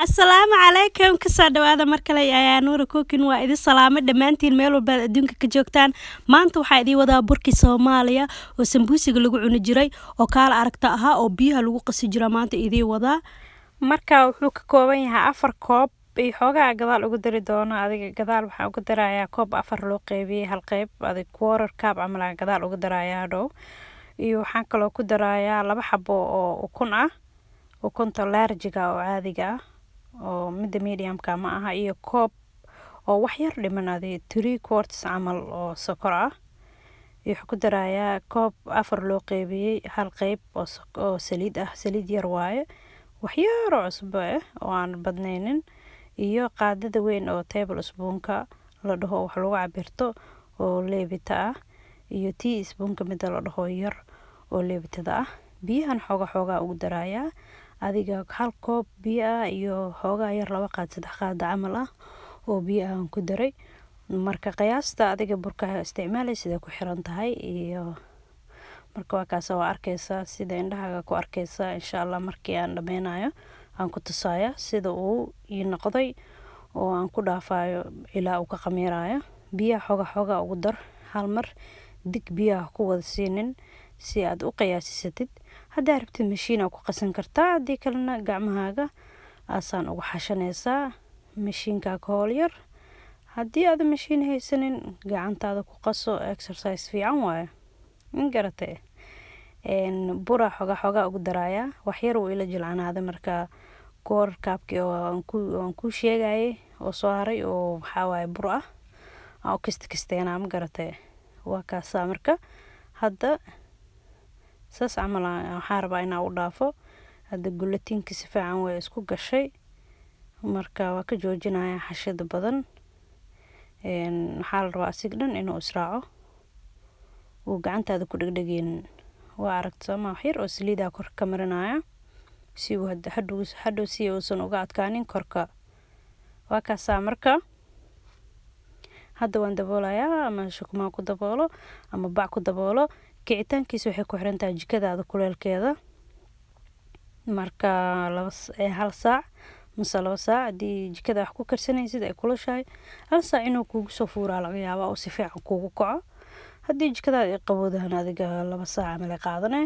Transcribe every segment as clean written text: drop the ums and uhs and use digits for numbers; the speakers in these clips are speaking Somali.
Assalaamu calaykum kasoo dhawaada mar kale ayaa Nuura Cooking waa idin salaamo dhamaantiin meel walba adduunka ka joogtaan maanta waxaa idin wadaa burki Soomaaliya oo sambuusiga lagu cuni jiray oo kaala aragta ahaa oo biyaha lagu qasi jiray maanta idin wadaa marka wuxuu ka kooban yahay 4 koob iyo xoogaa gadaal ugu dari doono adiga gadaal waxaan ugu darayaa koob 4 loo qaybiyay hal qayb adiga quarter cup ama gadaal ugu darayaa dhow iyo waxaan kaloo ku darayaa 2 xabo oo ukun ah ukunta large-ga oo caadiga ah oo midda medium-ka ma aha iyo koob oo wax yar dhimanaaday 3 quarts camal oo sokor ah iyo ku darayaa koob 4 loo qaybiyay hal qayb oo saliid ah saliid yar waaye wax yar oo cusbo ah oo aan badnaynin iyo qaadada weyn oo tablespoon-ka la dhaho wax lagu cabirto oo leebita ah iyo teaspoon-ka mid la dhaho yar oo leebitada ah biyahan xoogaa ugu darayaa adiga hal koob biyo iyo xoogaa yar 2 qaad 3 qaad camal ah oo biyo aan ku daray marka qiyaasta adiga burka isticmaalaysid ku xiran tahay iyo marka waa kaas oo arkaysa sida indhaha ku arkaysa insha Allah markii aan dhameynayo aan ku tusaaya sida uu ii noqday oo aan ku dhaafayo ilaa uu ka qamiirayo biyo xoogaa ugu dar hal mar dig biyaha ku wada siinin si aad u qiyaasisatid haddii rabtid mashiin ku qasan kartaa haddii kalena gacmahaaga aasaan ugu xashanaysaa mashiinka hool yar haddii aad mashiin haysanin gacantaada ku qaso exercise fiican waaye garatay bura xoogaa ugu darayaa wax yar uu ila jilcanaada marka koor kaabki oo aan ku sheegay oo soo haray oo waxa waaye bur ah oo kisteena ma garatay waa kaasa marka hadda saas camal waxaan rabaa inaan u dhaafo hadda gulatinka si fiican way isku gashay marka waa ka joojinayaa xashada badan waxaa la rabaa asigdhan inuu israaco uu gacantaada ku dhagdhageen waa aragtaa ma wax yar oo saliida kor ka marinaya si uu hadhow si uusan uga adkaanin korka waa kaasa marka hadda waan daboolayaa ama shukumaan ku daboolo ama bac ku daboolo kicitaankiisa waxay ku xiran tahay jikadaada kuleelkeeda marka hal saac mise 2 saac hadii jikada wax ku karsanaysid ay kulushahay hal saac inuu kugu soo fuuraa laga yaabaa oo si fiican kugu kaco haddii jikada ay qabowdahan adiga 2 saac ama la qaadanay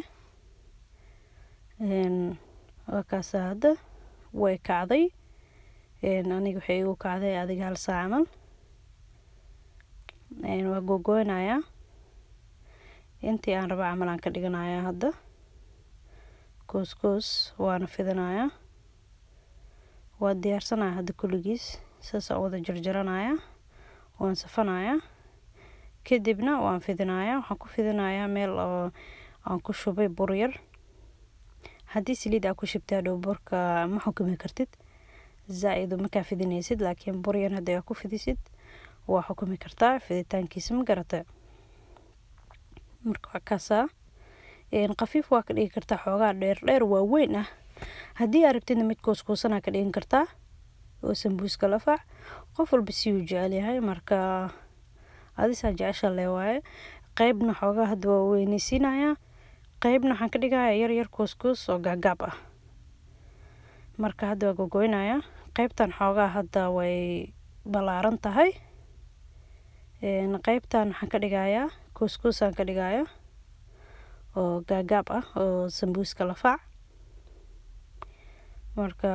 waa kaas hadda way kacday aniga waxay igu kacday adiga hal saac camal waa gogoynayaa intii aan raba camal aan ka dhiganayaa hadda koos waana fidanayaa waa diyaarsanayaa hadda kulligiis saas aan wada jarjaranayaa waan safanayaa kadibna waan fidinayaa waxaan ku fidinayaa meel oo aan ku shubay bur yar haddii saliid aad ku shubtay dhow burka ma xukumi kartid zaid ma ka fidinaysid laakiin bur yar haddii aad ku fidisid waa xukumi kartaa fiditaankiisa ma garatay marka kaasa qafiif waa ka dhigi kartaa xoogaa dheer waa weyn ah haddii aad rabtid mid kuusana ka dhigin kartaa oo sambuuska la faac qof walba si uu jecel yahay marka adisa jecesha leeyahay qaybna xoogaa hadda waa weynaysiinaya qaybna waxaan ka dhigayaa yar kuus oo gaagab ah marka hadda waa gogoynaya qaybtan xoogaa hadda way balaaran tahay qaybtan waxaan ka dhigayaa kuus aan ka dhigayaa oo gaagab ah oo sambuuska la faac marka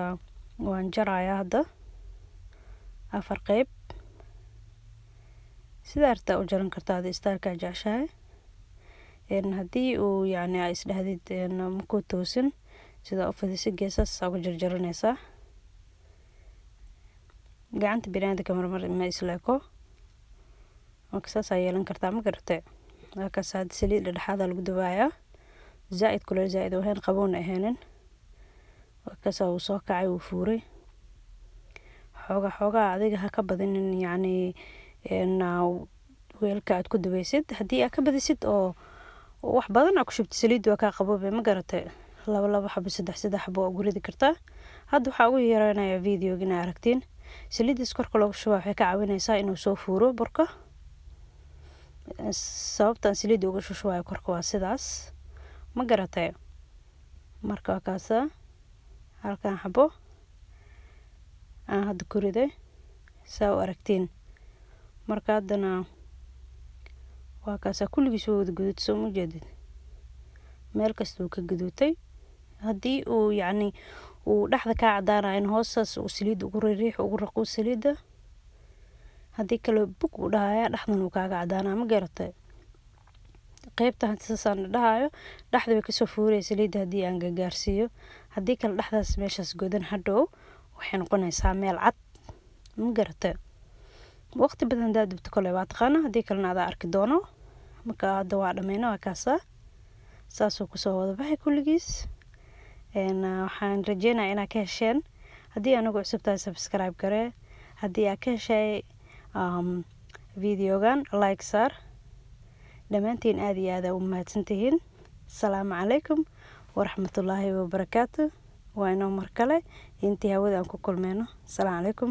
waan jarayaa hadda 4 qayb sida arta u jaran kartaa istaarka jeceshahay haddii uu yani isdhahdid ma ku toosin sida u fadhiisa geesas uga jarjaranaysaa gacanta binaadamka marmar ma isleeko marka saas ay yeelan kartaa ma garatay halkaas had saliid dhexaada lagu dabaaya zaid kuleel zaid waxaan qaboon ahaanin halkaas uu soo kacay uu fuuray xoogaa adiga ha ka badinin yani weelka aad ku dabaysid haddii aad ka badisid oo wax badan aad ku shubtid saliid waa ka qaboobay ma garatay 2 xabo 3 xabo ugu ridi kartaa hadda waxa ugu yeeranayaa video-gina aragtiin saliidda korka loogu shubo waxay ka caawinaysaa inuu soo fuuro burka sababtan saliidda ugu shushwayo korka waa sidaas ma garatay marka kaasa halkan xabo aan hadda ku riday saa u aragtiin. Marka haddana waa kaasa kulligiis wada guduud soo ma jeedid, meel kasta uu ka guduutay. haddii uu yacni uu dhexda ka cadaanayo in hoostaas uu saliid ugu riix ugu raqo saliida, haddii kale bug u dhahaya dhexdan uu kaaga cadaanaa ma garatay. qaybta hantisaasaan dhahayo dhexda way kasoo fuuraya saliida haddii aan gaarsiiyo, haddii kale dhexdaas meeshaas godan hadhow waxay noqonaysaa meel cad ma garatay. waqti badan haddaad dubto kale waa taqaana, haddii kalena adaa arki doono. marka hadda waa dhammayna waa kaasa saasuu kusoo wada baxay kulligiis. waxaan rajeynayaa inaad ka hesheen. haddii anigu cusub tahay subscribe garee, haddii aad ka heshay videogan like saar. dhammaantiin aad iyo aad u mahadsantihiin. asalaamu calaykum waraxmatullaahi wabarakaatu. waa inoo mar kale intii hawada aan ku kulmeyno. asalaamu calaykum.